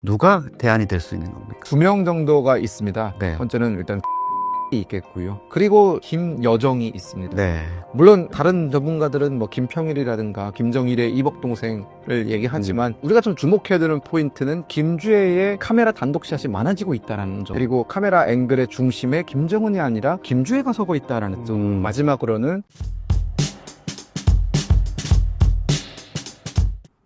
누가 대안이 될 수 있는 겁니까? 2명 정도가 있습니다. 네. 번째는 일단 있겠고요. 그리고 김여정이 있습니다. 네. 물론 다른 전문가들은 뭐 김평일이라든가 김정일의 이복 동생을 얘기하지만 우리가 좀 주목해야 되는 포인트는 김주혜의 카메라 단독샷이 많아지고 있다는 점. 그리고 카메라 앵글의 중심에 김정은이 아니라 김주혜가 서고 있다는 점. 마지막으로는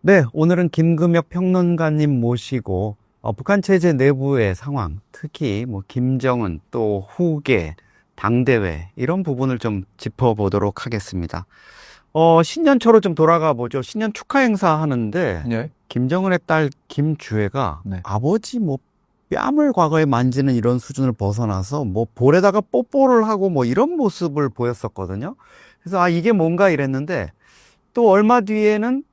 네, 오늘은 김금혁 평론가님 모시고 북한 체제 내부의 상황, 특히 뭐 김정은 또 후계, 당대회 이런 부분을 좀 짚어보도록 하겠습니다. 신년초로 좀 돌아가 보죠. 신년 축하 행사 하는데 네. 김정은의 딸 김주혜가 네. 아버지 뭐 뺨을 과거에 만지는 이런 수준을 벗어나서 뭐 볼에다가 뽀뽀를 하고 뭐 이런 모습을 보였었거든요. 그래서 이게 뭔가 이랬는데 또 얼마 뒤에는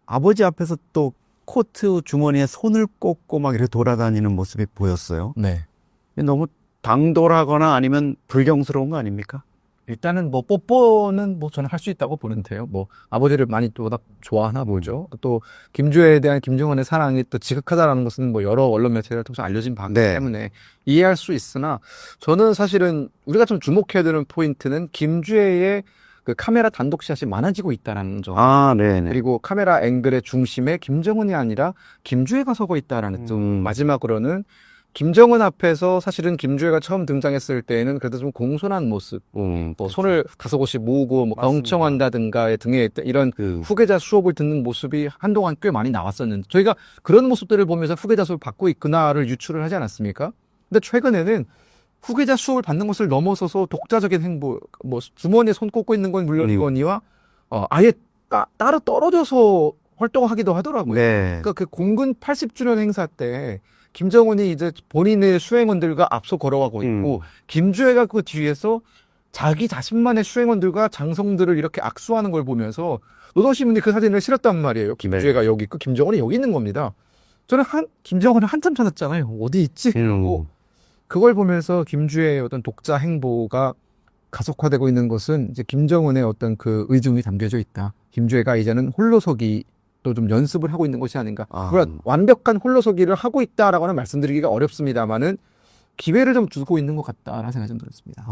아버지 앞에서 또 코트 주머니에 손을 꽂고 막 이렇게 돌아다니는 모습이 보였어요. 네. 너무 당돌하거나 아니면 불경스러운 거 아닙니까? 일단은 뭐 뽀뽀는 뭐 저는 할 수 있다고 보는데요. 뭐 아버지를 많이 또 워낙 좋아하나 보죠. 또 김주혜에 대한 김정은의 사랑이 또 지극하다라는 것은 뭐 여러 언론 매체를 통해서 알려진 바기 네. 때문에 이해할 수 있으나 저는 사실은 우리가 좀 주목해야 되는 포인트는 김주혜의 그 카메라 단독샷이 많아지고 있다는 점. 네네. 그리고 카메라 앵글의 중심에 김정은이 아니라 김주혜가 서고 있다라는 점. 마지막으로는 김정은 앞에서 사실은 김주혜가 처음 등장했을 때에는 그래도 좀 공손한 모습, 뭐 손을 다소곳이 모으고 뭐 경청한다든가 등에 이런 후계자 수업을 듣는 모습이 한동안 꽤 많이 나왔었는데 저희가 그런 모습들을 보면서 후계자 수업을 받고 있구나를 유추를 하지 않았습니까? 근데 최근에는 후계자 수업을 받는 것을 넘어서서 독자적인 행보, 뭐 주머니에 손 꽂고 있는 건 물론이거니와 아예 따로 떨어져서 활동하기도 하더라고요. 네. 그러니까 그 공군 80주년 행사 때 김정은이 이제 본인의 수행원들과 앞서 걸어가고 있고 김주혜가 그 뒤에서 자기 자신만의 수행원들과 장성들을 이렇게 악수하는 걸 보면서 노동신문이 그 사진을 실었단 말이에요. 김주혜가 여기 있고 김정은이 여기 있는 겁니다. 저는 김정은을 한참 찾았잖아요. 어디 있지? 그걸 보면서 김주혜의 어떤 독자 행보가 가속화되고 있는 것은 이제 김정은의 어떤 그 의중이 담겨져 있다. 김주혜가 이제는 홀로서기 또 좀 연습을 하고 있는 것이 아닌가. 물론 완벽한 홀로서기를 하고 있다라고는 말씀드리기가 어렵습니다만은 기회를 좀 주고 있는 것 같다라는 생각이 좀 들었습니다.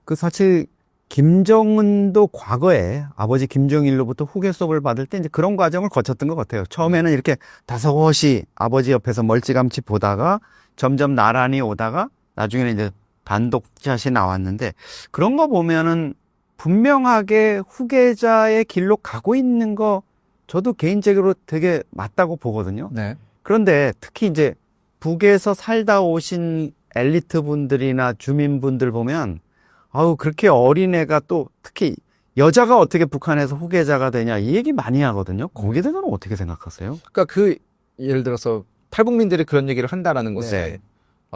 그 사실 김정은도 과거에 아버지 김정일로부터 후계 수업을 받을 때 이제 그런 과정을 거쳤던 것 같아요. 처음에는 이렇게 다소곳이 아버지 옆에서 멀찌감치 보다가 점점 나란히 오다가 나중에는 이제 단독샷이 나왔는데 그런 거 보면은 분명하게 후계자의 길로 가고 있는 거 저도 개인적으로 되게 맞다고 보거든요. 네. 그런데 특히 이제 북에서 살다 오신 엘리트 분들이나 주민분들 보면 그렇게 어린애가 또 특히 여자가 어떻게 북한에서 후계자가 되냐 이 얘기 많이 하거든요. 거기에 대해서는 어떻게 생각하세요? 그러니까 예를 들어서 탈북민들이 그런 얘기를 한다라는 것은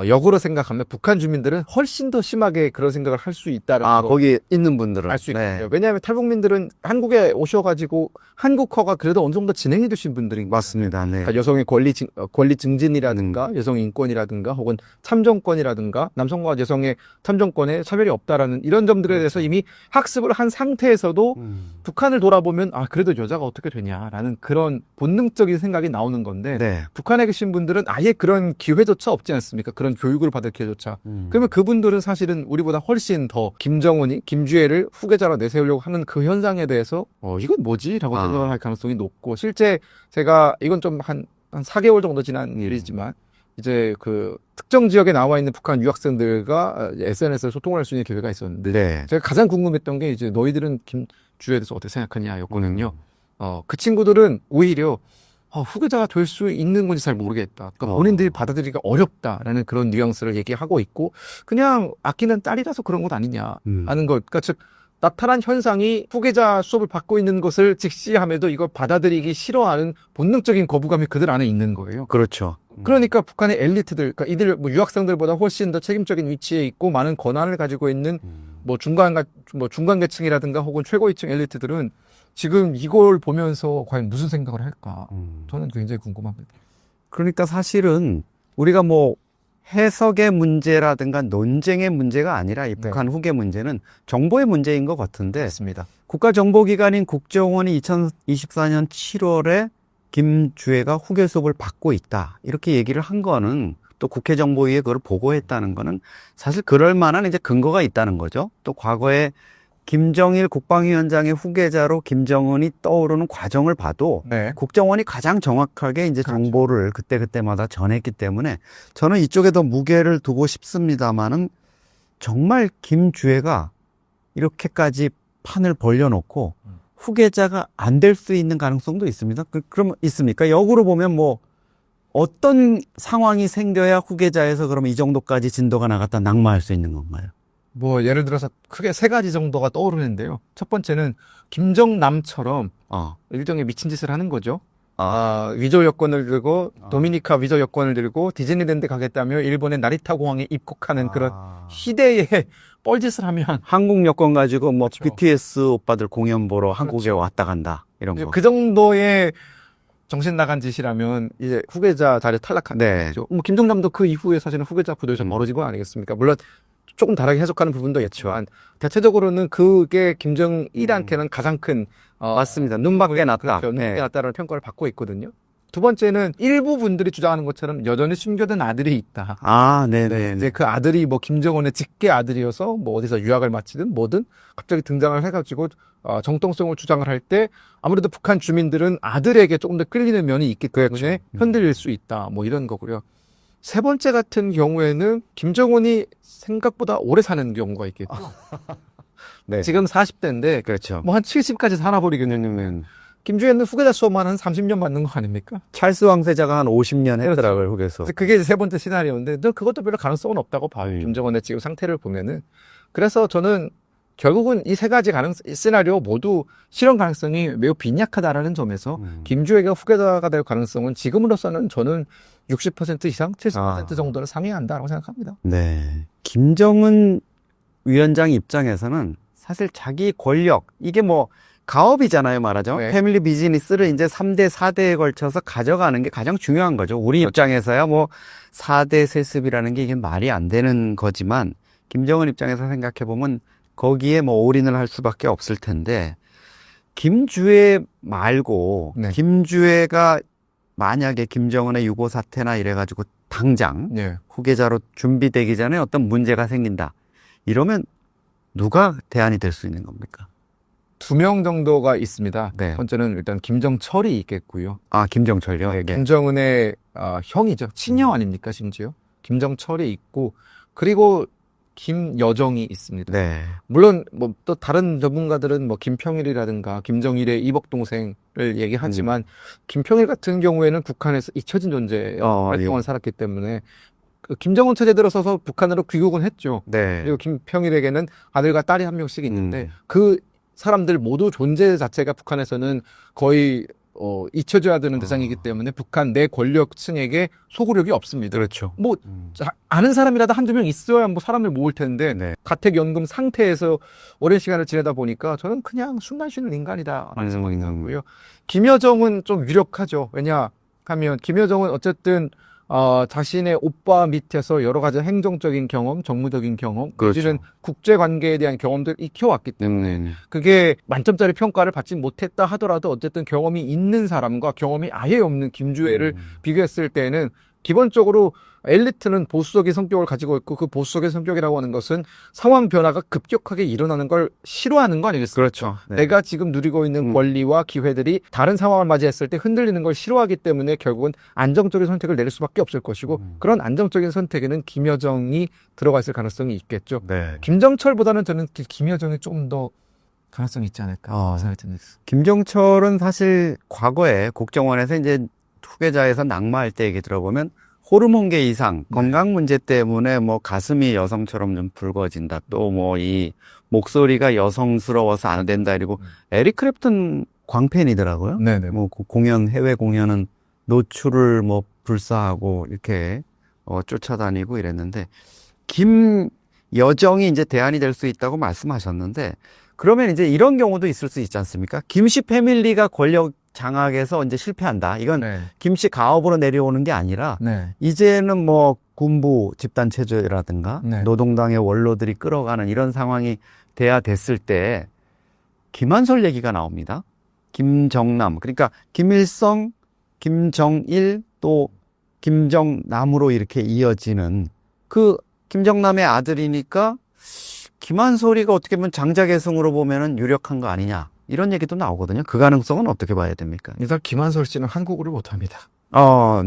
역으로 생각하면 북한 주민들은 훨씬 더 심하게 그런 생각을 할 수 있다라는 거. 거기 있는 분들은 알 수 있어요. 왜냐하면 탈북민들은 한국에 오셔가지고 한국어가 그래도 어느 정도 진행해 두신 분들이 맞습니다. 네. 그러니까 여성의 권리 증진이라든가 여성 인권이라든가 혹은 참정권이라든가 남성과 여성의 참정권에 차별이 없다라는 이런 점들에 대해서 이미 학습을 한 상태에서도 북한을 돌아보면 그래도 여자가 어떻게 되냐라는 그런 본능적인 생각이 나오는 건데 북한에 계신 분들은 아예 그런 기회조차 없지 않습니까? 그런 교육을 받을 기회조차. 그러면 그분들은 사실은 우리보다 훨씬 더 김정은이 김주혜를 후계자로 내세우려고 하는 그 현상에 대해서 이건 뭐지? 라고 생각할 가능성이 높고 실제 제가 이건 좀 한 4개월 정도 지난 일이지만 이제 그 특정 지역에 나와 있는 북한 유학생들과 SNS에서 소통을 할 수 있는 기회가 있었는데 제가 가장 궁금했던 게 이제 너희들은 김주혜에 대해서 어떻게 생각하냐였거든요. 그 친구들은 오히려 후계자가 될 수 있는 건지 잘 모르겠다. 그러니까 본인들이 받아들이기가 어렵다라는 그런 뉘앙스를 얘기하고 있고 그냥 아끼는 딸이라서 그런 것 아니냐 하는 것. 그러니까 즉 나타난 현상이 후계자 수업을 받고 있는 것을 직시함에도 이걸 받아들이기 싫어하는 본능적인 거부감이 그들 안에 있는 거예요. 그렇죠. 그러니까 북한의 엘리트들, 그러니까 이들 뭐 유학생들보다 훨씬 더 책임적인 위치에 있고 많은 권한을 가지고 있는 뭐 중간계층이라든가 혹은 최고위층 엘리트들은 지금 이걸 보면서 과연 무슨 생각을 할까? 저는 굉장히 궁금합니다. 그러니까 사실은 우리가 뭐 해석의 문제라든가 논쟁의 문제가 아니라 이 북한 후계 문제는 정보의 문제인 것 같은데 맞습니다. 국가정보기관인 국정원이 2024년 7월에 김주애가 후계 수업을 받고 있다. 이렇게 얘기를 한 거는 또 국회정보위에 그걸 보고했다는 거는 사실 그럴 만한 이제 근거가 있다는 거죠. 또 과거에 김정일 국방위원장의 후계자로 김정은이 떠오르는 과정을 봐도 네. 국정원이 가장 정확하게 이제 그렇죠. 정보를 그때그때마다 전했기 때문에 저는 이쪽에 더 무게를 두고 싶습니다만은 정말 김주애가 이렇게까지 판을 벌려놓고 후계자가 안 될 수 있는 가능성도 있습니다. 그럼 있습니까? 역으로 보면 뭐 어떤 상황이 생겨야 후계자에서 그러면 이 정도까지 진도가 나갔다 낙마할 수 있는 건가요? 뭐 예를 들어서 크게 세 가지 정도가 떠오르는데요. 첫 번째는 김정남처럼 일종의 미친 짓을 하는 거죠. 위조 여권을 들고 도미니카 위조 여권을 들고 디즈니랜드 가겠다며 일본의 나리타 공항에 입국하는 그런 희대의 뻘짓을 하면 한국 여권 가지고 뭐 그렇죠. BTS 오빠들 공연 보러 한국에 그렇죠. 왔다 간다 이런 거. 그 정도의 정신 나간 짓이라면 이제 후계자 자리에 탈락하는 네. 거죠. 뭐 김정남도 그 이후에 사실은 후계자 부도에 좀 멀어진 거 아니겠습니까? 물론 조금 다르게 해석하는 부분도 있지만 대체적으로는 그게 김정일한테는 가장 큰 맞습니다. 눈밖에 났다. 그렇죠. 눈밖에 났다라는 평가를 받고 있거든요. 두 번째는 일부 분들이 주장하는 것처럼 여전히 숨겨둔 아들이 있다. 네네. 이제 그 아들이 뭐 김정은의 직계 아들이어서 뭐 어디서 유학을 마치든 뭐든 갑자기 등장을 해가지고 정통성을 주장을 할 때 아무래도 북한 주민들은 아들에게 조금 더 끌리는 면이 있기 때문에 흔들릴 수 있다. 뭐 이런 거고요. 세 번째 같은 경우에는 김정은이 생각보다 오래 사는 경우가 있겠죠. 네. 지금 40대인데 그렇죠. 뭐 한 70까지 살아버리겠냐면 김주애는 후계자 수업만 한 30년 받는 거 아닙니까? 찰스 왕세자가 한 50년 했더라고요, 후계에서. 그래서 그게 세 번째 시나리오인데 저 그것도 별로 가능성은 없다고 봐요. 음. 김정은의 지금 상태를 보면은. 그래서 저는 결국은 이 세 가지 시나리오 모두 실현 가능성이 매우 빈약하다라는 점에서 김주애가 후계자가 될 가능성은 지금으로서는 저는 60% 이상, 70% 정도는 상회한다고 생각합니다. 네. 김정은 위원장 입장에서는 사실 자기 권력, 이게 뭐 가업이잖아요, 말하자면. 네. 패밀리 비즈니스를 이제 3대, 4대에 걸쳐서 가져가는 게 가장 중요한 거죠. 우리 입장에서야 뭐 4대 세습이라는 게 이게 말이 안 되는 거지만 김정은 입장에서 생각해보면 거기에 뭐 올인을 할 수밖에 없을 텐데 김주애 말고 네. 김주애가 만약에 김정은의 유고 사태나 이래가지고 당장 네. 후계자로 준비되기 전에 어떤 문제가 생긴다. 이러면 누가 대안이 될 수 있는 겁니까? 2명 정도가 있습니다. 네. 번째는 일단 김정철이 있겠고요. 김정철이요? 네, 김정은의 형이죠. 친형 아닙니까, 심지어. 김정철이 있고, 그리고 김여정이 있습니다. 네. 물론 뭐 또 다른 전문가들은 뭐 김평일이라든가 김정일의 이복 동생을 얘기하지만 김평일 같은 경우에는 북한에서 잊혀진 존재 오랫동안 살았기 때문에 그 김정은 체제 들어서서 북한으로 귀국은 했죠. 네. 그리고 김평일에게는 아들과 딸이 한 명씩 있는데 그 사람들 모두 존재 자체가 북한에서는 거의 잊혀져야 되는 대상이기 때문에 북한 내 권력층에게 소구력이 없습니다. 그렇죠. 뭐 아는 사람이라도 한두 명 있어야 뭐 사람을 모을 텐데 네. 가택연금 상태에서 오랜 시간을 지내다 보니까 저는 그냥 숨만 쉬는 인간이다. 완성이고요. 김여정은 좀 유력하죠. 왜냐하면 김여정은 어쨌든 자신의 오빠 밑에서 여러 가지 행정적인 경험, 정무적인 경험, 그렇죠. 내지는 국제관계에 대한 경험들을 익혀왔기 때문에 네. 그게 만점짜리 평가를 받지 못했다 하더라도 어쨌든 경험이 있는 사람과 경험이 아예 없는 김주애를 비교했을 때는 기본적으로 엘리트는 보수적인 성격을 가지고 있고 그 보수적인 성격이라고 하는 것은 상황 변화가 급격하게 일어나는 걸 싫어하는 거 아니겠습니까? 그렇죠. 네. 내가 지금 누리고 있는 권리와 기회들이 다른 상황을 맞이했을 때 흔들리는 걸 싫어하기 때문에 결국은 안정적인 선택을 내릴 수밖에 없을 것이고 그런 안정적인 선택에는 김여정이 들어가 있을 가능성이 있겠죠. 네. 김정철보다는 저는 김여정이 좀 더 가능성이 있지 않을까 생각이 듭니다. 김정철은 사실 과거에 국정원에서 이제 후계자에서 낙마할 때 얘기 들어보면 호르몬계 이상, 건강 문제 때문에 뭐 가슴이 여성처럼 좀 붉어진다. 또 뭐 이 목소리가 여성스러워서 안 된다. 이러고 에릭 크랩튼 광팬이더라고요. 네네. 뭐 해외 공연은 노출을 뭐 불사하고 이렇게 쫓아다니고 이랬는데 김여정이 이제 대안이 될 수 있다고 말씀하셨는데 그러면 이제 이런 경우도 있을 수 있지 않습니까? 김씨 패밀리가 권력 장악에서 이제 실패한다. 이건 김씨 가업으로 내려오는 게 아니라 이제는 뭐 군부 집단 체제라든가 노동당의 원로들이 끌어가는 이런 상황이 돼야 됐을 때 김한솔 얘기가 나옵니다. 김정남, 그러니까 김일성, 김정일 또 김정남으로 이렇게 이어지는 그 김정남의 아들이니까 김한솔이가 어떻게 보면 장자계승으로 보면은 유력한 거 아니냐 이런 얘기도 나오거든요. 그 가능성은 어떻게 봐야 됩니까? 일단 김한솔 씨는 한국어를 못합니다.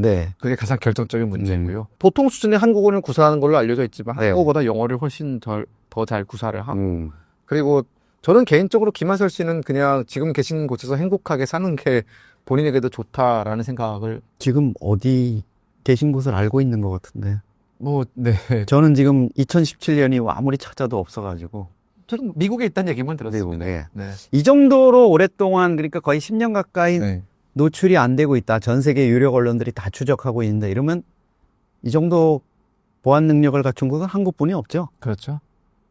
네. 그게 가장 결정적인 문제고요. 보통 수준의 한국어를 구사하는 걸로 알려져 있지만 네. 한국어보다 영어를 훨씬 더 잘 구사를 하고 그리고 저는 개인적으로 김한솔 씨는 그냥 지금 계신 곳에서 행복하게 사는 게 본인에게도 좋다라는 생각을 지금 어디 계신 곳을 알고 있는 것 같은데. 네. 저는 지금 2017년이 아무리 찾아도 없어가지고. 저는 미국에 있다는 얘기만 들었습니다. 네. 네. 이 정도로 오랫동안 그러니까 거의 10년 가까이 네. 노출이 안 되고 있다. 전 세계 유력 언론들이 다 추적하고 있는데 이러면 이 정도 보안 능력을 갖춘 곳은 한국뿐이 없죠. 그렇죠.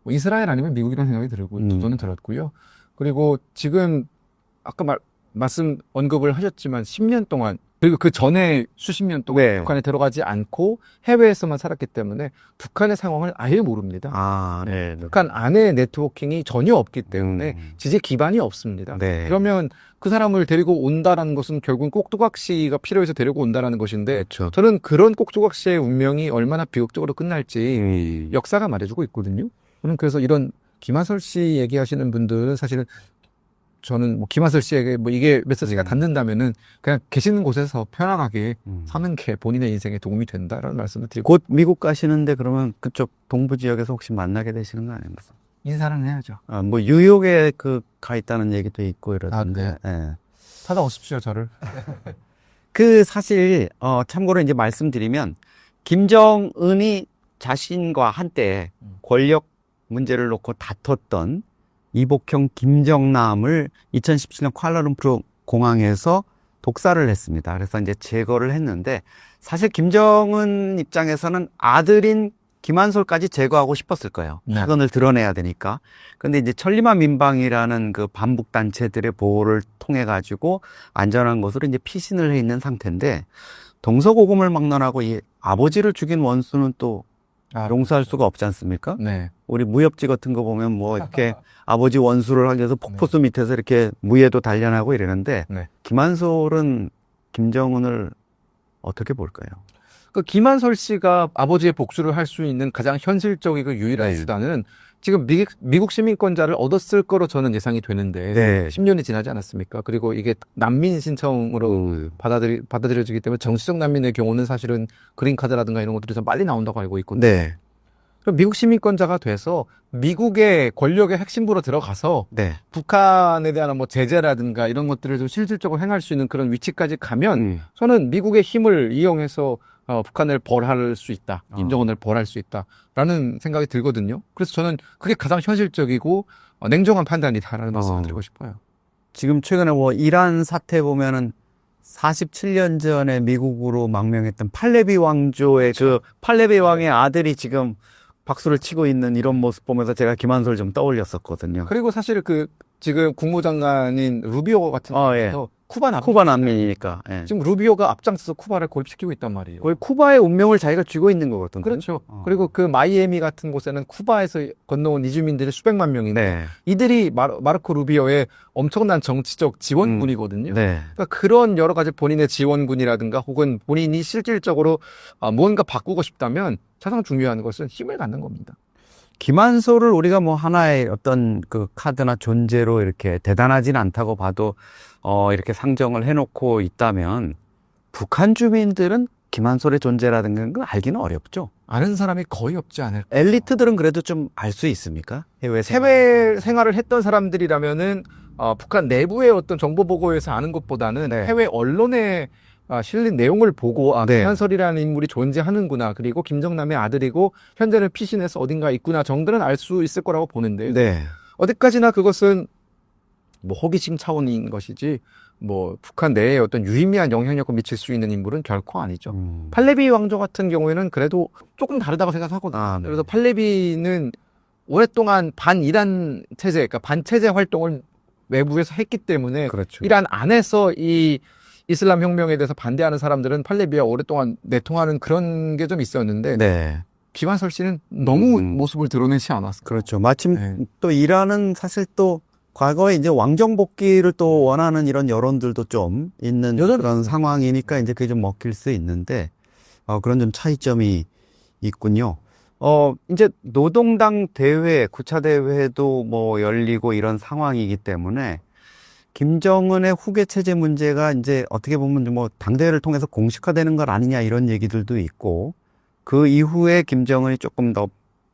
뭐 이스라엘 아니면 미국이라는 생각이 들고 저는 들었고요. 그리고 지금 아까 말씀 언급을 하셨지만 10년 동안 그리고 그 전에 수십 년 동안 네. 북한에 들어가지 않고 해외에서만 살았기 때문에 북한의 상황을 아예 모릅니다. 네. 북한 안에 네트워킹이 전혀 없기 때문에 지지 기반이 없습니다. 네. 그러면 그 사람을 데리고 온다라는 것은 결국은 꼭두각시가 필요해서 데리고 온다라는 것인데 그렇죠. 저는 그런 꼭두각시의 운명이 얼마나 비극적으로 끝날지 역사가 말해주고 있거든요. 저는 그래서 이런 김한솔 씨 얘기하시는 분들은 사실은 저는 뭐 김한솔 씨에게 뭐 이게 메시지가 닿는다면은 그냥 계시는 곳에서 편안하게 사는 게 본인의 인생에 도움이 된다라는 말씀을 드리고 곧 미국 가시는데 그러면 그쪽 동부 지역에서 혹시 만나게 되시는 거 아닙니까? 인사는 해야죠. 뭐 뉴욕에 가 있다는 얘기도 있고 이러던데. 네. 예. 찾아오십시오, 저를. 사실 참고로 이제 말씀드리면 김정은이 자신과 한때 권력 문제를 놓고 다퉜던 이복형 김정남을 2017년 쿠알라룸푸르 공항에서 독살을 했습니다. 그래서 이제 제거를 했는데 사실 김정은 입장에서는 아들인 김한솔까지 제거하고 싶었을 거예요. 네. 학언을 드러내야 되니까. 근데 이제 천리마 민방이라는 그 반북 단체들의 보호를 통해 가지고 안전한 곳으로 이제 피신을 해 있는 상태인데 동서고금을 막론하고 이 아버지를 죽인 원수는 또 용서할 수가 없지 않습니까? 네. 우리 무협지 같은 거 보면 뭐 이렇게 아버지 원수를 하기 위해서 폭포수 밑에서 이렇게 무예도 단련하고 이러는데 네. 김한솔은 김정은을 어떻게 볼까요? 그 김한솔 씨가 아버지의 복수를 할 수 있는 가장 현실적이고 유일한 네. 수단은 지금 미국 시민권자를 얻었을 거로 저는 예상이 되는데 네. 10년이 지나지 않았습니까? 그리고 이게 난민 신청으로 받아들여지기 때문에 정치적 난민의 경우는 사실은 그린카드라든가 이런 것들이 좀 빨리 나온다고 알고 있거든요. 네. 그럼 미국 시민권자가 돼서 미국의 권력의 핵심부로 들어가서 네. 북한에 대한 뭐 제재라든가 이런 것들을 좀 실질적으로 행할 수 있는 그런 위치까지 가면 저는 미국의 힘을 이용해서 북한을 벌할 수 있다. 김정은을 벌할 수 있다라는 생각이 들거든요. 그래서 저는 그게 가장 현실적이고 냉정한 판단이다라는 말씀을 드리고 싶어요. 지금 최근에 뭐 이란 사태 보면은 47년 전에 미국으로 망명했던 팔레비 왕조의 그 팔레비 왕의 아들이 지금 박수를 치고 있는 이런 모습 보면서 제가 김한솔 좀 떠올렸었거든요. 그리고 사실 지금 국무장관인 루비오 같은 경우도 쿠바 난민이니까. 예. 지금 루비오가 앞장서서 쿠바를 고립시키고 있단 말이에요. 거의 쿠바의 운명을 자기가 쥐고 있는 거거든요. 그렇죠. 그리고 그 마이애미 같은 곳에는 쿠바에서 건너온 이주민들이 수백만 명인데 네. 이들이 마르코 루비오의 엄청난 정치적 지원군이거든요. 네. 그러니까 그런 여러 가지 본인의 지원군이라든가 혹은 본인이 실질적으로 무언가 바꾸고 싶다면 가장 중요한 것은 힘을 갖는 겁니다. 김한솔을 우리가 뭐 하나의 어떤 그 카드나 존재로 이렇게 대단하진 않다고 봐도 이렇게 상정을 해놓고 있다면 북한 주민들은 김한솔의 존재라든가 걸 알기는 어렵죠. 아는 사람이 거의 없지 않을까. 엘리트들은 그래도 좀 알 수 있습니까? 해외 생활을 했던 사람들이라면은 북한 내부의 어떤 정보 보고에서 아는 것보다는 네. 해외 언론에 실린 내용을 보고 네. 김한솔이라는 인물이 존재하는구나. 그리고 김정남의 아들이고 현재는 피신해서 어딘가 있구나 정도는 알 수 있을 거라고 보는데요. 네. 어디까지나 그것은 뭐 호기심 차원인 것이지 뭐 북한 내에 어떤 유의미한 영향력을 미칠 수 있는 인물은 결코 아니죠. 팔레비 왕조 같은 경우에는 그래도 조금 다르다고 생각하거든요. 네. 그래서 팔레비는 오랫동안 반이란 체제, 그러니까 반체제 활동을 외부에서 했기 때문에 그렇죠. 이란 안에서 이 이슬람 혁명에 대해서 반대하는 사람들은 팔레비와 오랫동안 내통하는 그런 게 좀 있었는데 네. 김한솔 씨는 너무 모습을 드러내지 않았어요. 그렇죠. 마침 네. 또 이란은 사실 또 과거에 이제 왕정 복귀를 또 원하는 이런 여론들도 좀 있는 그런 상황이니까 이제 그게 좀 먹힐 수 있는데, 그런 좀 차이점이 있군요. 이제 노동당 대회, 9차 대회도 뭐 열리고 이런 상황이기 때문에 김정은의 후계 체제 문제가 이제 어떻게 보면 뭐 당대회를 통해서 공식화되는 것 아니냐 이런 얘기들도 있고, 그 이후에 김정은이 조금 더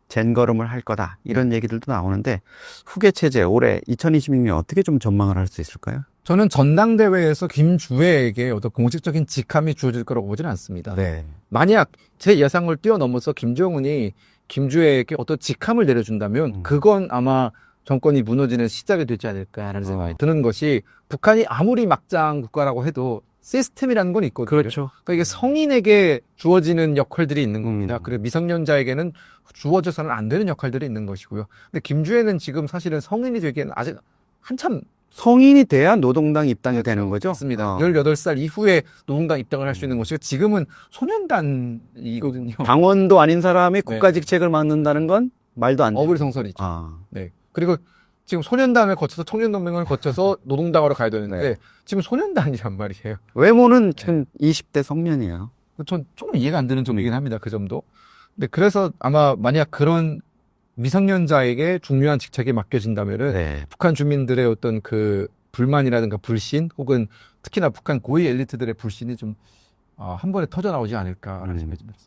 젠걸음을 할 거다 이런 얘기들도 나오는데, 후계 체제 올해 2026년 어떻게 좀 전망을 할 수 있을까요? 저는 전당대회에서 김주애에게 어떤 공식적인 직함이 주어질 거라고 보지는 않습니다. 네. 만약 제 예상을 뛰어넘어서 김정은이 김주애에게 어떤 직함을 내려준다면 그건 아마 정권이 무너지는 시작이 되지 않을까라는 생각이 드는 것이, 북한이 아무리 막장 국가라고 해도 시스템이라는 건 있거든요. 그렇죠. 그러니까 이게 성인에게 주어지는 역할들이 있는 겁니다. 그리고 미성년자에게는 주어져서는 안 되는 역할들이 있는 것이고요. 근데 김주애는 지금 사실은 성인이 되기에는 아직 한참 성인이 돼야 노동당 입당이 되는 거죠? 맞습니다. 18살 이후에 노동당 입당을 할 수 있는 것이고, 지금은 소년단이거든요. 당원도 아닌 사람이 국가직책을 맡는다는 건 말도 안 돼요. 어불성설이죠. 네. 그리고 지금 소년단을 거쳐서 청년동맹을 거쳐서 노동당으로 가야 되는데 지금 소년단이란 말이에요. 외모는 지금 20대 청년이에요. 전 조금 이해가 안 되는 점이긴 합니다. 그 점도. 근데 그래서 아마 만약 그런 미성년자에게 중요한 직책이 맡겨진다면은 북한 주민들의 어떤 그 불만이라든가 불신, 혹은 특히나 북한 고위 엘리트들의 불신이 좀 한 번에 터져 나오지 않을까라는 생각이 듭니다.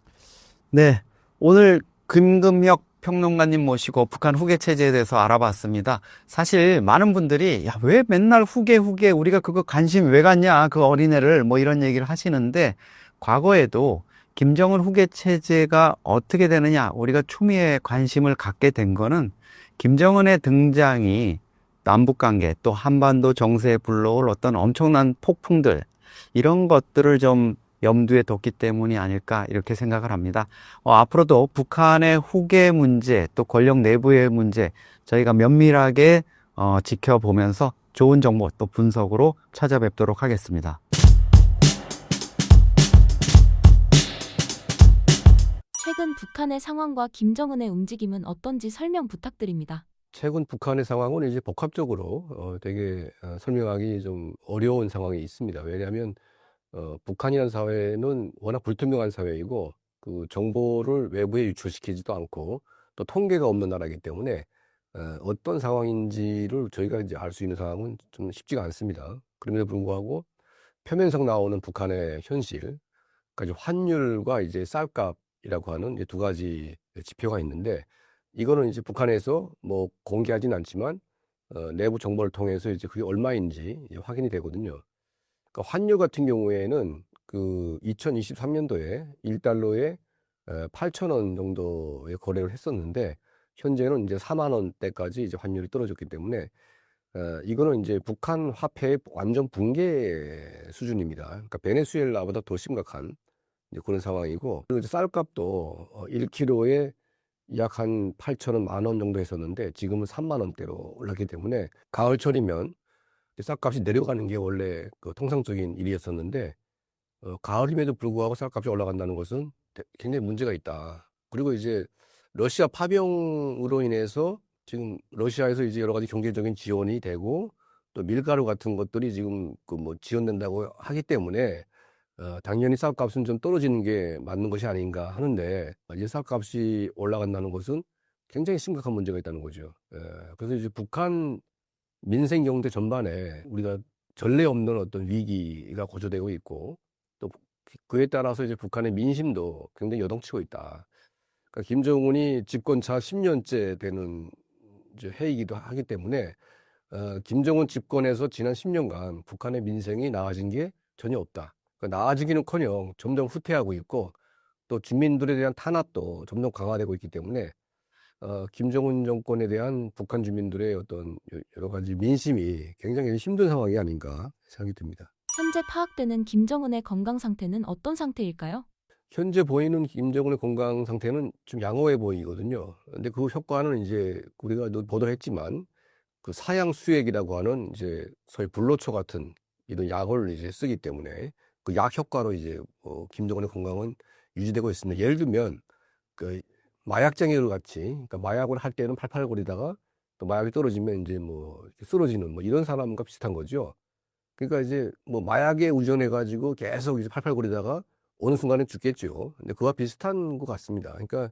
네. 오늘 김금혁 평론가님 모시고 북한 후계 체제에 대해서 알아봤습니다. 사실 많은 분들이 야, 왜 맨날 후계 우리가 그거 관심 왜 갖냐 그 어린애를 뭐 이런 얘기를 하시는데, 과거에도 김정은 후계 체제가 어떻게 되느냐 우리가 추미애 관심을 갖게 된 거는 김정은의 등장이 남북관계 또 한반도 정세에 불러올 어떤 엄청난 폭풍들, 이런 것들을 좀 염두에 뒀기 때문이 아닐까 이렇게 생각을 합니다. 앞으로도 북한의 후계 문제 또 권력 내부의 문제 저희가 면밀하게 지켜보면서 좋은 정보 또 분석으로 찾아뵙도록 하겠습니다. 최근 북한의 상황과 김정은의 움직임은 어떤지 설명 부탁드립니다. 최근 북한의 상황은 이제 복합적으로 되게 설명하기 좀 어려운 상황이 있습니다. 왜냐하면 북한이라는 사회는 워낙 불투명한 사회이고, 그 정보를 외부에 유출시키지도 않고 또 통계가 없는 나라이기 때문에 어떤 상황인지를 저희가 이제 알 수 있는 상황은 좀 쉽지가 않습니다. 그럼에도 불구하고 표면상 나오는 북한의 현실, 그러니까 환율과 이제 쌀값이라고 하는 이제 두 가지 지표가 있는데, 이거는 이제 북한에서 뭐 공개하진 않지만 내부 정보를 통해서 이제 그게 얼마인지 확인이 되거든요. 그러니까 환율 같은 경우에는 그 2023년도에 1달러에 8,000원 정도의 거래를 했었는데, 현재는 이제 4만 원대까지 이제 환율이 떨어졌기 때문에 이거는 이제 북한 화폐의 완전 붕괴 수준입니다. 그러니까 베네수엘라보다 더 심각한 이제 그런 상황이고, 그리고 이제 쌀값도 1kg에 약 한 8,000원, 10,000원 정도 했었는데 지금은 3만 원대로 올랐기 때문에 가을철이면 쌀값이 내려가는 게 원래 그 통상적인 일이었었는데, 가을임에도 불구하고 쌀값이 올라간다는 것은 굉장히 문제가 있다. 그리고 이제 러시아 파병으로 인해서 지금 러시아에서 이제 여러 가지 경제적인 지원이 되고, 또 밀가루 같은 것들이 지금 그 뭐 지원된다고 하기 때문에 당연히 쌀값은 좀 떨어지는 게 맞는 것이 아닌가 하는데, 이제 쌀값이 올라간다는 것은 굉장히 심각한 문제가 있다는 거죠. 그래서 이제 북한 민생 경제 전반에 우리가 전례 없는 어떤 위기가 고조되고 있고, 또 그에 따라서 이제 북한의 민심도 굉장히 여동치고 있다. 그러니까 김정은이 집권차 10년째 되는 이제 해이기도 하기 때문에 김정은 집권에서 지난 10년간 북한의 민생이 나아진 게 전혀 없다. 그러니까 나아지기는커녕 점점 후퇴하고 있고, 또 주민들에 대한 탄압도 점점 강화되고 있기 때문에 김정은 정권에 대한 북한 주민들의 어떤 여러 가지 민심이 굉장히 힘든 상황이 아닌가 생각이 듭니다. 현재 파악되는 김정은의 건강 상태는 어떤 상태일까요? 현재 보이는 김정은의 건강 상태는 좀 양호해 보이거든요. 근데 그 효과는 이제 우리가 보도를 했지만, 그 사양 수액이라고 하는 이제 소위 불로초 같은 이런 약을 이제 쓰기 때문에 그 약 효과로 이제 김정은의 건강은 유지되고 있습니다. 예를 들면 그 마약쟁이들 같이, 그러니까 마약을 할 때는 팔팔거리다가 또 마약이 떨어지면 이제 뭐 이렇게 쓰러지는 뭐 이런 사람과 비슷한 거죠. 그러니까 이제 뭐 마약에 의존해가지고 계속 이제 팔팔거리다가 어느 순간에 죽겠죠. 근데 그와 비슷한 것 같습니다. 그러니까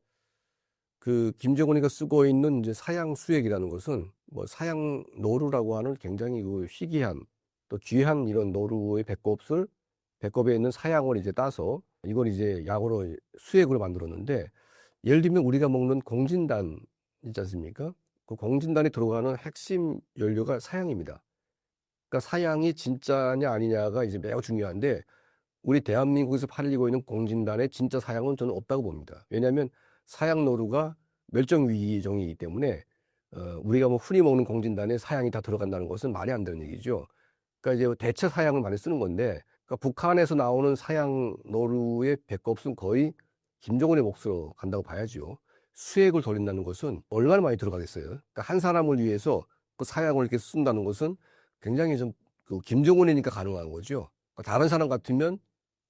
그 김정은이가 쓰고 있는 이제 사양 수액이라는 것은 뭐 사양 노루라고 하는 굉장히 그 희귀한 또 귀한 이런 노루의 배꼽에 있는 사양을 이제 따서 이걸 이제 약으로 수액으로 만들었는데, 예를 들면 우리가 먹는 공진단 있지 않습니까? 그 공진단에 들어가는 핵심 연료가 사양입니다. 그러니까 사양이 진짜냐 아니냐가 이제 매우 중요한데, 우리 대한민국에서 팔리고 있는 공진단의 진짜 사양은 저는 없다고 봅니다. 왜냐하면 사양 노루가 멸종 위기종이기 때문에 우리가 뭐 흔히 먹는 공진단에 사양이 다 들어간다는 것은 말이 안 되는 얘기죠. 그러니까 이제 대체 사양을 많이 쓰는 건데, 그러니까 북한에서 나오는 사양 노루의 배꼽은 거의 김정은의 몫으로 간다고 봐야죠. 수액을 돌린다는 것은 얼마나 많이 들어가겠어요. 그러니까 한 사람을 위해서 그 사양을 이렇게 쓴다는 것은 굉장히 좀 그 김정은이니까 가능한 거죠. 그러니까 다른 사람 같으면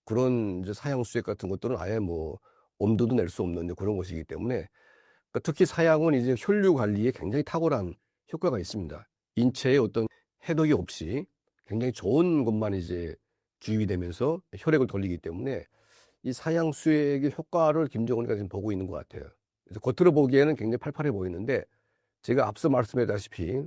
그런 이제 사양 수액 같은 것들은 아예 뭐 엄두도 낼 수 없는 그런 것이기 때문에, 그러니까 특히 사양은 이제 혈류 관리에 굉장히 탁월한 효과가 있습니다. 인체에 어떤 해독이 없이 굉장히 좋은 것만 이제 주입이 되면서 혈액을 돌리기 때문에 이 사양 수액의 효과를 김정은이가 지금 보고 있는 것 같아요. 그래서 겉으로 보기에는 굉장히 팔팔해 보이는데, 제가 앞서 말씀드렸다시피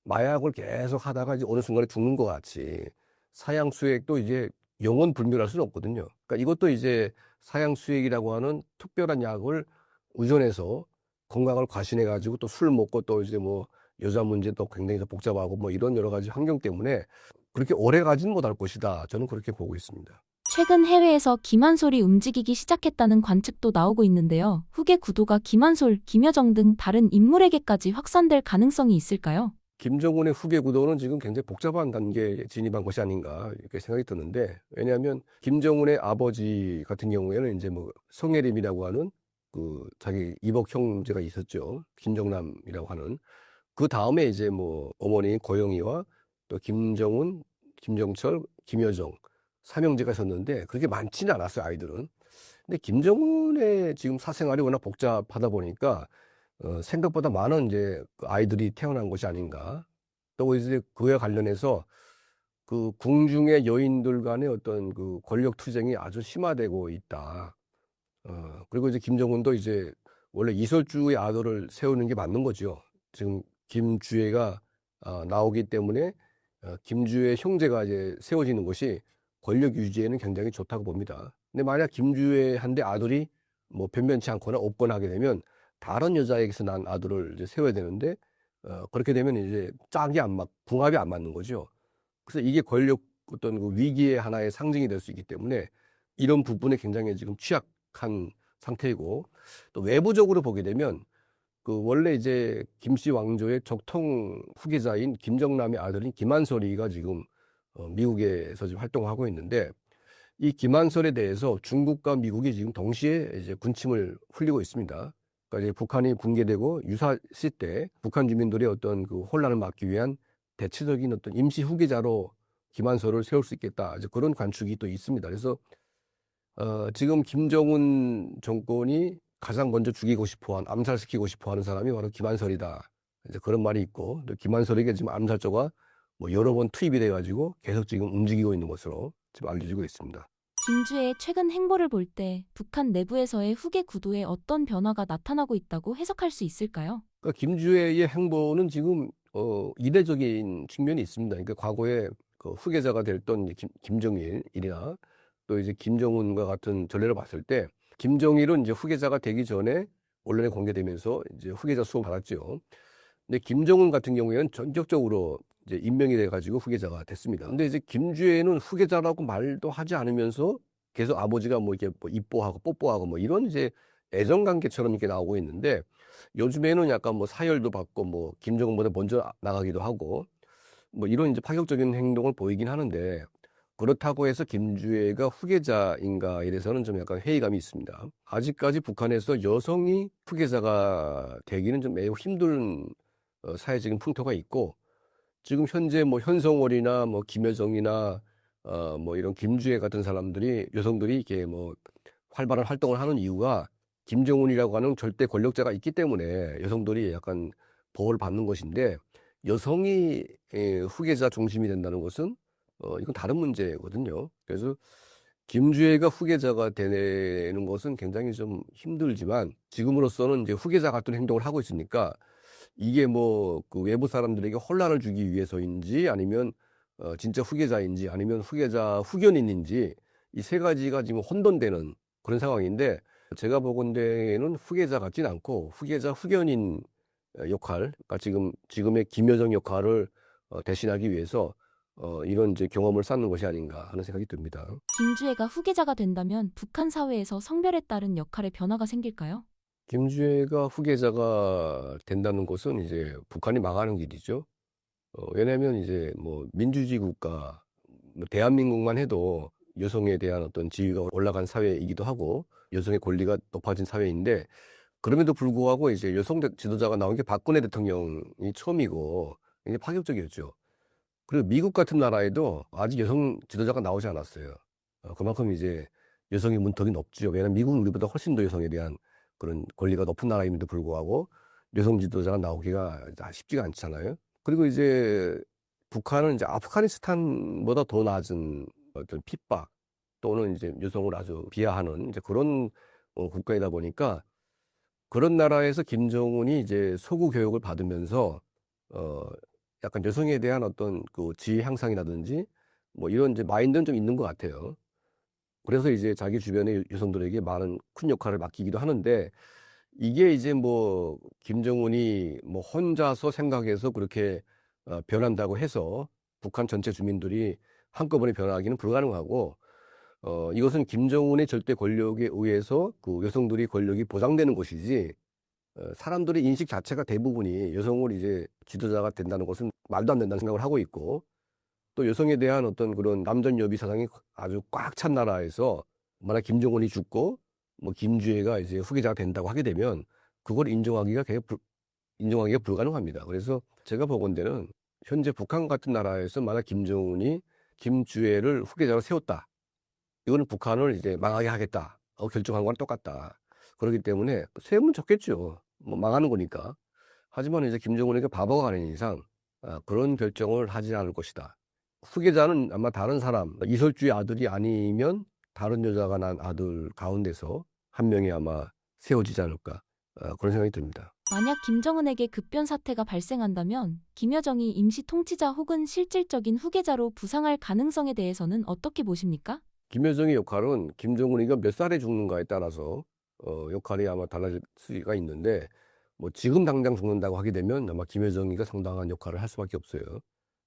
마약을 계속 하다가 이제 어느 순간에 죽는 것 같이 사양 수액도 이제 영원 불멸할 수는 없거든요. 그러니까 이것도 이제 사양 수액이라고 하는 특별한 약을 의존해서 건강을 과신해 가지고 또 술 먹고 또 이제 뭐 여자 문제도 굉장히 더 복잡하고 뭐 이런 여러 가지 환경 때문에 그렇게 오래 가지는 못할 것이다. 저는 그렇게 보고 있습니다. 최근 해외에서 김한솔이 움직이기 시작했다는 관측도 나오고 있는데요. 후계 구도가 김한솔, 김여정 등 다른 인물에게까지 확산될 가능성이 있을까요? 김정은의 후계 구도는 지금 굉장히 복잡한 단계에 진입한 것이 아닌가 이렇게 생각이 드는데, 왜냐하면 김정은의 아버지 같은 경우에는 이제 뭐 성혜림이라고 하는 그 자기 이복 형제가 있었죠. 김정남이라고 하는. 그 다음에 이제 뭐 어머니 고영이와 또 김정은, 김정철, 김여정 삼형제가 있었는데 그렇게 많지는 않았어요, 아이들은. 근데 김정은의 지금 사생활이 워낙 복잡하다 보니까 생각보다 많은 이제 그 아이들이 태어난 것이 아닌가. 또 이제 그에 관련해서 그 궁중의 여인들 간의 어떤 그 권력 투쟁이 아주 심화되고 있다. 그리고 이제 김정은도 이제 원래 이설주의 아들을 세우는 게 맞는 거죠. 지금 김주애가 나오기 때문에 김주애 형제가 이제 세워지는 것이 권력 유지에는 굉장히 좋다고 봅니다. 근데 만약 김주애한테 아들이 뭐 변변치 않거나 없거나 하게 되면 다른 여자에게서 난 아들을 이제 세워야 되는데, 그렇게 되면 이제 궁합이 안 맞는 거죠. 그래서 이게 권력 어떤 그 위기의 하나의 상징이 될 수 있기 때문에 이런 부분에 굉장히 지금 취약한 상태이고, 또 외부적으로 보게 되면 그 원래 이제 김씨 왕조의 적통 후계자인 김정남의 아들인 김한솔이가 지금 미국에서 지금 활동하고 있는데, 이 김한솔에 대해서 중국과 미국이 지금 동시에 이제 군침을 흘리고 있습니다. 그러니까 이제 북한이 붕괴되고 유사시 때 북한 주민들의 어떤 그 혼란을 막기 위한 대체적인 어떤 임시 후계자로 김한솔을 세울 수 있겠다. 이제 그런 관측이 또 있습니다. 그래서 지금 김정은 정권이 가장 먼저 죽이고 싶어한, 암살시키고 싶어하는 사람이 바로 김한솔이다. 이제 그런 말이 있고, 또 김한솔에게 지금 암살자가 뭐 여러 번 투입이 돼가지고 계속 지금 움직이고 있는 것으로 지금 알려지고 있습니다. 김주의 최근 행보를 볼 때 북한 내부에서의 후계 구도에 어떤 변화가 나타나고 있다고 해석할 수 있을까요? 그러니까 김주애의 행보는 지금 이례적인 측면이 있습니다. 그러니까 과거에 그 후계자가 됐던 김정일이나 또 이제 김정은과 같은 전례를 봤을 때, 김정일은 이제 후계자가 되기 전에 언론에 공개되면서 이제 후계자 수호 받았죠. 근데 김정은 같은 경우에는 전격적으로 이제 임명이 돼가지고 후계자가 됐습니다. 근데 이제 김주애는 후계자라고 말도 하지 않으면서 계속 아버지가 뭐 이렇게 뭐 입보하고 뽀뽀하고 뭐 이런 이제 애정관계처럼 이렇게 나오고 있는데, 요즘에는 약간 뭐 사열도 받고 뭐 김정은보다 먼저 나가기도 하고 뭐 이런 이제 파격적인 행동을 보이긴 하는데, 그렇다고 해서 김주애가 후계자인가에 대해서는 좀 약간 회의감이 있습니다. 아직까지 북한에서 여성이 후계자가 되기는 좀 매우 힘든 사회적인 풍토가 있고, 지금 현재 뭐 현성월이나 뭐 김여정이나 뭐 이런 김주애 같은 사람들이, 여성들이 이렇게 뭐 활발한 활동을 하는 이유가 김정은이라고 하는 절대 권력자가 있기 때문에 여성들이 약간 보호를 받는 것인데 여성이 후계자 중심이 된다는 것은 이건 다른 문제거든요. 그래서 김주애가 후계자가 되는 것은 굉장히 좀 힘들지만 지금으로서는 이제 후계자 같은 행동을 하고 있으니까 이게 뭐 그 외부 사람들에게 혼란을 주기 위해서인지 아니면 진짜 후계자인지 아니면 후계자 후견인인지 이 세 가지가 지금 혼돈되는 그런 상황인데 제가 보건대는 후계자 같진 않고 후계자 후견인 역할, 그러니까 지금의 김여정 역할을 대신하기 위해서 이런 이제 경험을 쌓는 것이 아닌가 하는 생각이 듭니다. 김주애가 후계자가 된다면 북한 사회에서 성별에 따른 역할의 변화가 생길까요? 김주애가 후계자가 된다는 것은 이제 북한이 망하는 길이죠. 왜냐하면 이제 뭐 민주주의 국가, 뭐 대한민국만 해도 여성에 대한 어떤 지위가 올라간 사회이기도 하고 여성의 권리가 높아진 사회인데 그럼에도 불구하고 이제 여성 지도자가 나온 게 박근혜 대통령이 처음이고 굉장히 파격적이었죠. 그리고 미국 같은 나라에도 아직 여성 지도자가 나오지 않았어요. 그만큼 이제 여성의 문턱이 높죠. 왜냐하면 미국은 우리보다 훨씬 더 여성에 대한 그런 권리가 높은 나라임에도 불구하고 여성 지도자가 나오기가 쉽지가 않잖아요. 그리고 이제 북한은 이제 아프가니스탄보다 더 낮은 어떤 핍박 또는 이제 여성을 아주 비하하는 이제 그런 국가이다 보니까 그런 나라에서 김정은이 이제 소구 교육을 받으면서 약간 여성에 대한 어떤 그 지위 향상이라든지 뭐 이런 이제 마인드는 좀 있는 것 같아요. 그래서 이제 자기 주변의 여성들에게 많은 큰 역할을 맡기기도 하는데 이게 이제 뭐 김정은이 뭐 혼자서 생각해서 그렇게 변한다고 해서 북한 전체 주민들이 한꺼번에 변하기는 불가능하고 이것은 김정은의 절대 권력에 의해서 그 여성들이 권력이 보장되는 것이지 사람들의 인식 자체가 대부분이 여성을 이제 지도자가 된다는 것은 말도 안 된다는 생각을 하고 있고 또 여성에 대한 어떤 그런 남존여비 사상이 아주 꽉 찬 나라에서 만약 김정은이 죽고 뭐 김주애가 이제 후계자가 된다고 하게 되면 그걸 인정하기가 불가능합니다. 그래서 제가 보건대는 현재 북한 같은 나라에서 만약 김정은이 김주애를 후계자로 세웠다. 이거는 북한을 이제 망하게 하겠다. 결정한 거랑 똑같다. 그렇기 때문에 세우면 좋겠죠. 뭐 망하는 거니까. 하지만 이제 김정은에게 바보가 아닌 이상 그런 결정을 하지 않을 것이다. 후계자는 아마 다른 사람, 이설주의 아들이 아니면 다른 여자가 난 아들 가운데서 한 명이 아마 세워지지 않을까 그런 생각이 듭니다. 만약 김정은에게 급변 사태가 발생한다면 김여정이 임시 통치자 혹은 실질적인 후계자로 부상할 가능성에 대해서는 어떻게 보십니까? 김여정의 역할은 김정은이가 몇 살에 죽는가에 따라서 역할이 아마 달라질 수가 있는데 뭐 지금 당장 죽는다고 하게 되면 아마 김여정이가 상당한 역할을 할 수밖에 없어요.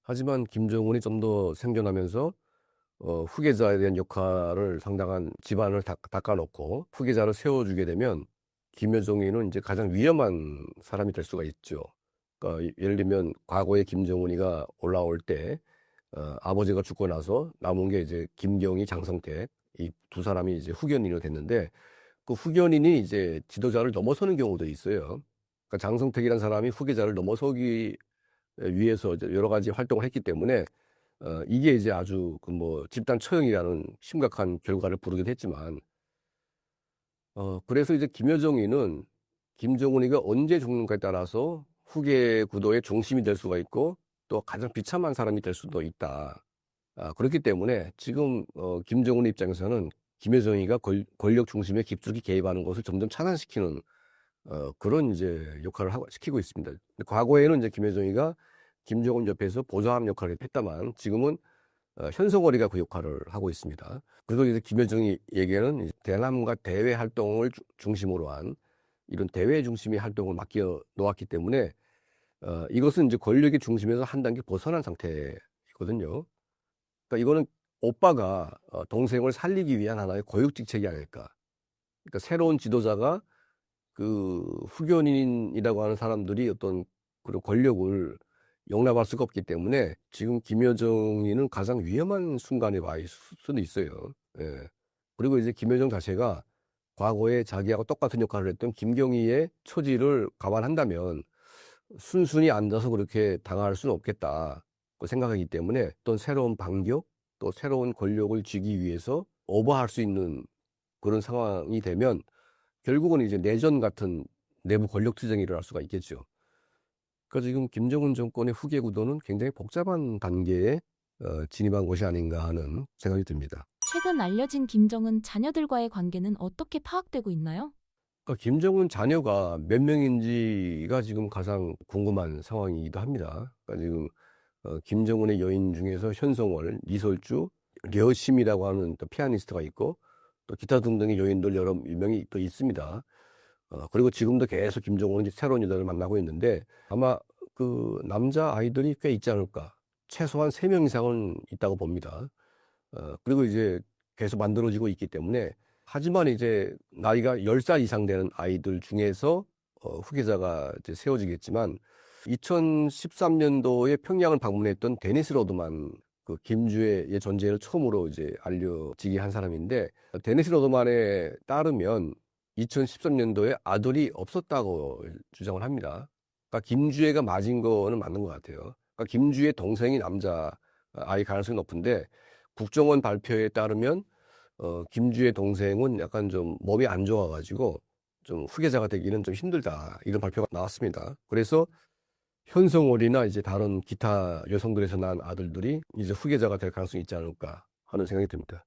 하지만 김정은이 좀 더 생존하면서 후계자에 대한 역할을 상당한 집안을 닦아놓고 후계자를 세워주게 되면 김여정이는 이제 가장 위험한 사람이 될 수가 있죠. 그러니까 예를 들면 과거에 김정은이가 올라올 때 아버지가 죽고 나서 남은 게 이제 김경희, 장성택 이 두 사람이 이제 후견인으로 됐는데 그 후견인이 이제 지도자를 넘어서는 경우도 있어요. 그러니까 장성택이라는 사람이 후계자를 넘어서기 위해서 이제 여러 가지 활동을 했기 때문에 이게 이제 아주 그 뭐 집단 처형이라는 심각한 결과를 부르기도 했지만 그래서 이제 김여정이는 김정은이가 언제 죽는가에 따라서 후계 구도의 중심이 될 수가 있고 또 가장 비참한 사람이 될 수도 있다. 그렇기 때문에 지금 김정은 입장에서는 김여정이가 권력 중심에 깊숙이 개입하는 것을 점점 차단시키는 그런 이제 역할을 시키고 있습니다. 근데 과거에는 이제 김여정이가 김정은 옆에서 보좌하는 역할을 했다만 지금은 현석월이가 그 역할을 하고 있습니다. 그리고 이제 김여정에게는 대남과 대외 활동을 중심으로 한 이런 대외 중심의 활동을 맡겨 놓았기 때문에 이것은 이제 권력의 중심에서 한 단계 벗어난 상태거든요. 그러니까 이거는 오빠가 동생을 살리기 위한 하나의 고육직책이 아닐까. 그러니까 새로운 지도자가 그 후견인이라고 하는 사람들이 어떤 그런 권력을 용납할 수가 없기 때문에 지금 김여정이는 가장 위험한 순간에 와 있을 수도 있어요. 예. 그리고 이제 김여정 자체가 과거에 자기하고 똑같은 역할을 했던 김경희의 처지를 감안한다면 순순히 앉아서 그렇게 당할 수는 없겠다 생각하기 때문에 어떤 새로운 반격 또 새로운 권력을 쥐기 위해서 오버할 수 있는 그런 상황이 되면 결국은 이제 내전 같은 내부 권력 투쟁이 일어날 수가 있겠죠. 그러니까 지금 김정은 정권의 후계 구도는 굉장히 복잡한 단계에 진입한 것이 아닌가 하는 생각이 듭니다. 최근 알려진 김정은 자녀들과의 관계는 어떻게 파악되고 있나요? 그러니까 김정은 자녀가 몇 명인지가 지금 가장 궁금한 상황이기도 합니다. 그러니까 지금 김정은의 여인 중에서 현송월, 이설주, 려심이라고 하는 또 피아니스트가 있고 또 기타 등등의 여인들 여러 명이 또 있습니다. 그리고 지금도 계속 김정은은 새로운 여자를 만나고 있는데 아마 그 남자 아이들이 꽤 있지 않을까. 최소한 3명 이상은 있다고 봅니다. 그리고 이제 계속 만들어지고 있기 때문에 하지만 이제 나이가 10살 이상 되는 아이들 중에서 후계자가 이제 세워지겠지만 2013년도에 평양을 방문했던 데니스 로드만 그 김주의 존재를 처음으로 이제 알려지게 한 사람인데 데니스 로드만에 따르면 2013년도에 아들이 없었다고 주장을 합니다. 그러니까 김주애가 맞은 거는 맞는 것 같아요. 그러니까 김주애 동생이 남자 아이 가능성이 높은데 국정원 발표에 따르면 김주애 동생은 약간 좀 몸이 안 좋아가지고 좀 후계자가 되기는 좀 힘들다 이런 발표가 나왔습니다. 그래서 현성월이나 이제 다른 기타 여성들에서 난 아들들이 이제 후계자가 될 가능성이 있지 않을까 하는 생각이 듭니다.